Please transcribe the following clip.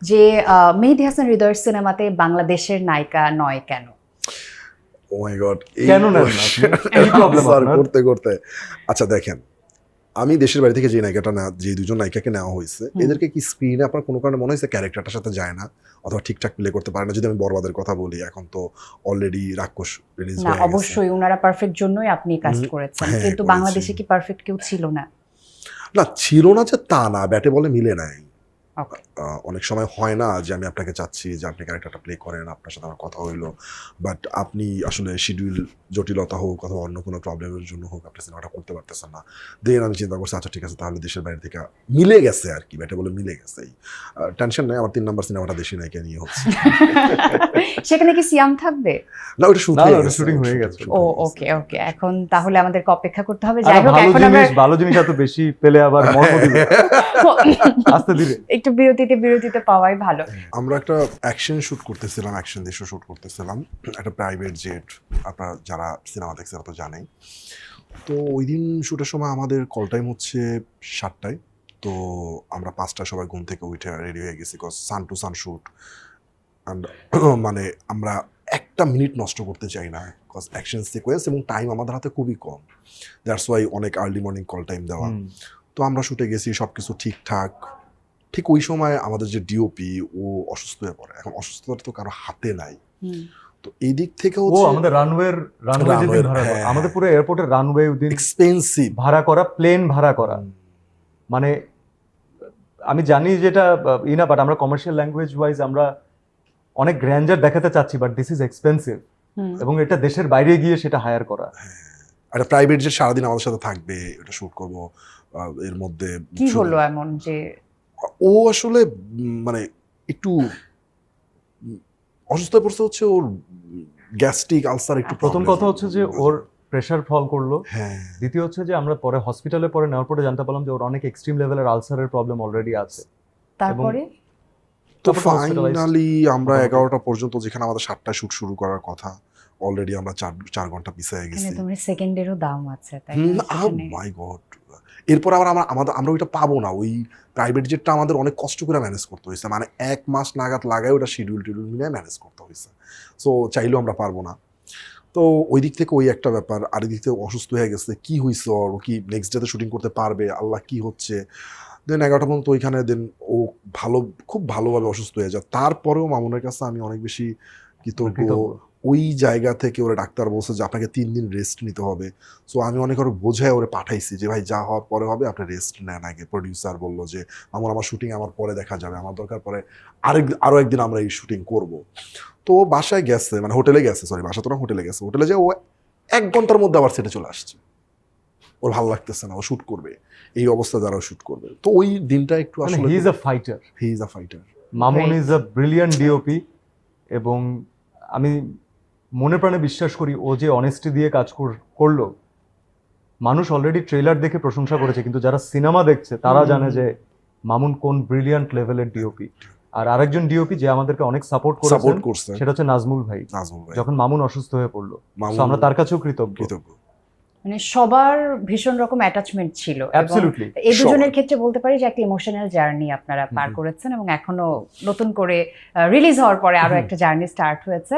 যে মেহেদী হাসান হৃদয়ের সিনেমাতে বাংলাদেশের নায়িকা নয় কেন? ও মাই গড, কেন নেন না আপনি? কি problem আপনার? করতে করতে আচ্ছা দেখেন, আমি দেশের বাড়ি থেকে যে নায়িকাটা যে দুজন নায়িকাকে নেওয়া হয়েছে, এদেরকে কি স্ক্রিনে আপনার কোনো কারণে মনে হয়েছে ক্যারেক্টারটার সাথে যায় না অথবা ঠিকঠাক প্লে করতে পারে না? যদি আমি বরবাদের কথা বলি, এখন তো অলরেডি রাক্ষস রিলিজ না, হয়ে গেছে। অবশ্যই ওনারা পারফেক্ট জন্যই আপনি কাস্ট করেছেন, হ্যাঁ, কিন্তু করেছি। বাংলাদেশে কি পারফেক্ট কেউ ছিল না? না, ছিল না যে তা না, ব্যাটে বলে মিলে নাই। Okay. অনেক সময় হয় না যে আমি আপনাকে চাচ্ছি যে আপনি ক্যারেক্টারটা প্লে করেন, আপনার সাথে আমার কথা হইলো, বাট আপনি আসলে শিডিউল জটিলতা হোক অথবা অন্য কোনো প্রবলেমের জন্য হোক আপনি সিনেমাটা করতে পারতেছেন না। দেন আমি চিন্তা করছি আচ্ছা ঠিক আছে, তাহলে দেশের বাইরে থেকে মিলে গেছে আর কি, ব্যাটে বলে মিলে গেছে। টেনশন নেই, আমার 3 নম্বর সিনেমাটা দেশি নায়িকা নিয়ে হচ্ছে। সেখানে কি সিয়াম থাকবে? না, ওটা শুট না, হয়ে ওটা গেছে, shooting হয়ে গেছে। ও ওকে ওকে, এখন তাহলে আমাদেরকে অপেক্ষা করতে হবে। আরে যাই হোক, এখন আমরা ভালো জিনিস এত বেশি পেলে আবার মর্ম দিবে। আস্তে ধীরে। একটু বিরতিতে পাওয়াই ভালো। আমরা একটা অ্যাকশন শুট করতেছিলাম, অ্যাকশন দৃশ্য শুট করতেছিলাম, একটা প্রাইভেট জেট। আপনারা যারা সিনেমা দেখছে তারা তো জানেই। তো ওই দিন শুটের সময় আমাদের কল টাইম হচ্ছে 7টায়। তো আমরা 5টায় সবাই ঘুম থেকে উঠে রেডি হয়ে গেছি, because sun to sun shoot. And মানে আমরা একটা মিনিট নষ্ট করতে চাই না, বিকজ অ্যাকশন সিকোয়েন্স এবং টাইম আমাদের হাতে খুবই কম। দ্যাটস ওয়াই অনেক আর্লি মর্নিং কল টাইম দেওয়া। তো আমরা শুটে গেছি, সব কিছু ঠিকঠাক। ঠিক ওই সময় আমাদের যে ডিওপি ও অসুস্থ হয়ে পড়ে। এখন অসুস্থতা তো কারো হাতে নাই। তো এই দিক থেকে ও হচ্ছে আমাদের রানওয়ে যেদিন ভাড়া করা, হ্যাঁ। আমাদের পুরো এয়ারপোর্টের রানওয়ে ওইদিন এক্সপেন্সিভ ভাড়া করা, প্লেন ভাড়া করা। মানে আমি জানি যেটা ইনা, বাট আমরা কমার্শিয়াল ল্যাঙ্গুয়েজ ওয়াইজ আমরা অনেক গ্র্যান্ডার দেখাতে চাচ্ছি, বাট দিস ইজ এক্সপেন্সিভ। এবং এটা দেশের বাইরে গিয়ে সেটা হায়ার করা। একটা প্রাইভেট যে সারাদিন আমাদের সাথে থাকবে, এটা শুট করব। এর মধ্যে কি হলো এমন যে ও আসলে মানে একটু অসুস্থ হয়ে পড়ছে, হচ্ছে ওর গ্যাস্ট্রিক আলসার একটু প্রথম problem। কথা হচ্ছে যে ওর প্রেশার ফল করলো। হ্যাঁ, দ্বিতীয় হচ্ছে যে আমরা পরে হসপিটালে পরে নেওয়ার পরে জানতে পারলাম যে ওর অনেক এক্সট্রিম লেভেলের আলসারের প্রবলেম অলরেডি আছে। তারপরে তো তারপর hospitalized ফাইনালি আমরা মোটামুটি। 11টা পর্যন্ত, যেখানে আমাদের 7টায় শুট শুরু করার কথা, অলরেডি আমরা 4 ঘন্টা পিছিয়ে এখানে গেছি। তোমার সেকেন্ডেরও দাম আছে, তাই না? সেখানে মাই গড, এরপর আবার আমরা ওইটা পাবো না। ওই প্রাইভেট জেটটা আমাদের অনেক কষ্ট করে ম্যানেজ করতে হয়েছে, মানে 1 মাস নাগাদ লাগায় ওটা শিডিউল মিলে ম্যানেজ করতে হয়েছে। সো চাইলেও আমরা পারবো না। তো ওই দিক থেকে ওই একটা ব্যাপার, আর দিক থেকে অসুস্থ হয়ে গেছে। কি হয়েছে ওর, ও কি নেক্সট ডেতে শুটিং করতে পারবে, আল্লাহ কি হচ্ছে। দেন 11টা পর্যন্ত ওইখানে, দেন ও খুব ভালোভাবে অসুস্থ হয়ে যায়। তারপরেও মামুনের কাছে আমি অনেক বেশি কৃতজ্ঞ। ওই জায়গা থেকে ওরা ডাক্তার বলছে যে আপনাকে 3 দিন রেস্ট নিতে হবে। সো আমি অনেক আরো বোঝায় ওরে পাঠাইছি যে ভাই যা হওয়ার পরে হবে, আপনি রেস্ট নেন আগে। প্রডিউসার বললো যে আমার শুটিং আমার পরে দেখা যাবে, আমার দরকার পরে আরো একদিন আমরা এই শুটিং করব। তো বাসায় গেছে, মানে হোটেলে গেছে, সরি বাসা তো না, হোটেলে গেছে। হোটেলে যে ও 1 ঘন্টার মধ্যে আবার সেটে চলে আসছে। ওর ভালো লাগতেছে না, ও শুট করবে, এই অবস্থা দ্বারা শুট করবে। তো ওই দিনটা একটু মানে আসলে he is a fighter. He is a fighter. Mamun Great. Is a brilliant DOP. এবং আমি মনে প্রাণে বিশ্বাস করি ও যে অনেস্টি দিয়ে কাজ করলো। মানুষ অলরেডি ট্রেলার দেখে প্রশংসা করেছে, কিন্তু যারা সিনেমা দেখছে তারা জানে যে মামুন কোন ব্রিলিয়ান্ট লেভেলের ডিওপি। আর আরেকজন ডিওপি যে আমাদেরকে অনেক সাপোর্ট করছে সেটা হচ্ছে নাজমুল ভাই। নাজমুল ভাই, যখন মামুন অসুস্থ হয়ে পড়লো, মামুন So আমরা তার কাছেও কৃতজ্ঞ। মানে সবার ভীষণ রকম অ্যাটাচমেন্ট ছিল, এবং অ্যাবসলিউটলি। এই দুজনের ক্ষেত্রে বলতে পারি যে একটা ইমোশনাল জার্নি আপনারা পার করেছেন, এবং এখনো নতুন করে রিলিজ হওয়ার পরে আরো একটা জার্নি স্টার্ট হয়েছে।